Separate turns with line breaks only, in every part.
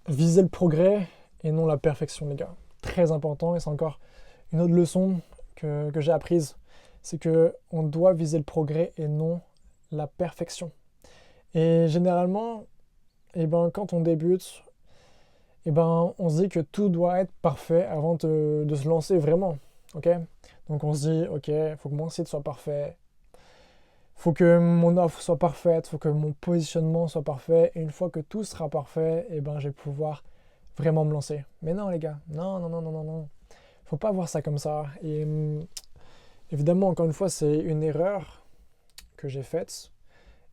viser le progrès et non la perfection, les gars. Très important, et c'est encore une autre leçon que j'ai apprise. C'est que on doit viser le progrès et non la perfection. Et généralement, quand on débute, on se dit que tout doit être parfait avant de se lancer vraiment. Ok. Donc on se dit, ok, il faut que mon site soit parfait, faut que mon offre soit parfaite, faut que mon positionnement soit parfait. Et une fois que tout sera parfait, je vais pouvoir vraiment me lancer. Mais non, les gars, non, non, non, non, non, non. Faut pas voir ça comme ça. Et évidemment, encore une fois, c'est une erreur que j'ai faite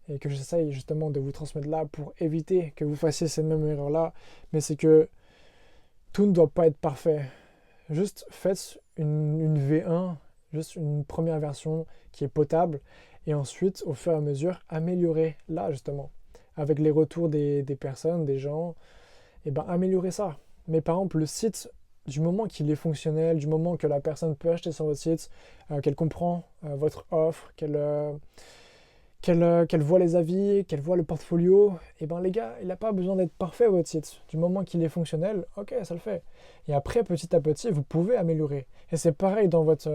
et que j'essaye justement de vous transmettre là pour éviter que vous fassiez cette même erreur-là. Mais c'est que tout ne doit pas être parfait. Juste faites une V1, juste une première version qui est potable, et ensuite, au fur et à mesure, améliorer là justement. Avec les retours des personnes, des gens, améliorer ça. Mais par exemple, le site, du moment qu'il est fonctionnel, du moment que la personne peut acheter sur votre site, qu'elle comprend votre offre, qu'elle voit les avis, qu'elle voit le portfolio, les gars, il n'a pas besoin d'être parfait votre site. Du moment qu'il est fonctionnel, ok, ça le fait. Et après, petit à petit, vous pouvez améliorer. Et c'est pareil dans votre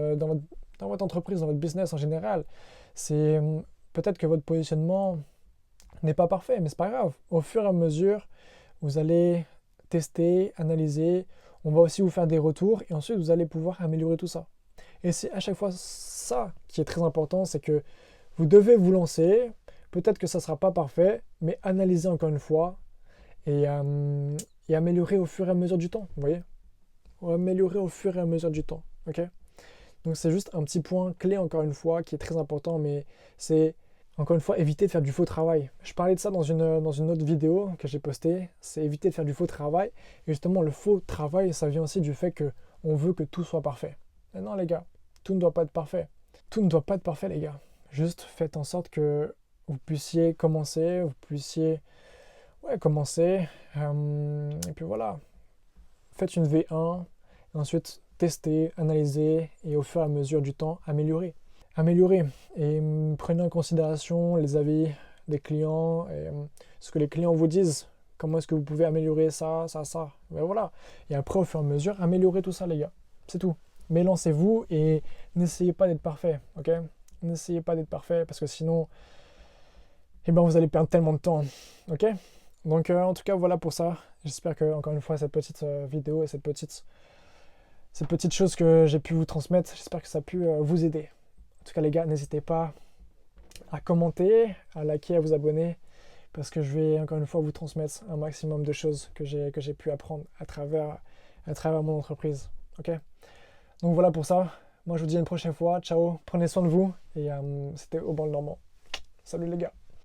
entreprise, dans votre business en général. C'est peut-être que votre positionnement n'est pas parfait, mais c'est pas grave. Au fur et à mesure, vous allez tester, analyser. On va aussi vous faire des retours et ensuite vous allez pouvoir améliorer tout ça. Et c'est à chaque fois ça qui est très important, c'est que vous devez vous lancer. Peut-être que ça ne sera pas parfait, mais analysez encore une fois et améliorer au fur et à mesure du temps. Vous voyez? Améliorer au fur et à mesure du temps. Ok? Donc c'est juste un petit point clé encore une fois qui est très important, mais c'est encore une fois éviter de faire du faux travail. Je parlais de ça dans une autre vidéo que j'ai postée, c'est éviter de faire du faux travail. Et justement le faux travail, ça vient aussi du fait que on veut que tout soit parfait. Mais non les gars, tout ne doit pas être parfait. Tout ne doit pas être parfait les gars. Juste faites en sorte que vous puissiez commencer, commencer. Et puis voilà, faites une V1, et ensuite testez, analysez, et au fur et à mesure du temps, améliorer. Améliorer. Et prenez en considération les avis des clients, et ce que les clients vous disent. Comment est-ce que vous pouvez améliorer ça, ça, ça. Mais voilà. Et après, au fur et à mesure, améliorez tout ça, les gars. C'est tout. Mais lancez-vous et n'essayez pas d'être parfait, ok? N'essayez pas d'être parfait parce que sinon, vous allez perdre tellement de temps, ok? Donc, en tout cas, voilà pour ça. J'espère que, encore une fois, cette petite vidéo et cette petite chose que j'ai pu vous transmettre, j'espère que ça a pu vous aider. En tout cas, les gars, n'hésitez pas à commenter, à liker, à vous abonner parce que je vais, encore une fois, vous transmettre un maximum de choses que j'ai pu apprendre à travers mon entreprise, ok? Donc, voilà pour ça. Moi, je vous dis à une prochaine fois. Ciao, prenez soin de vous. Et c'était Au Banc le Normand. Salut les gars.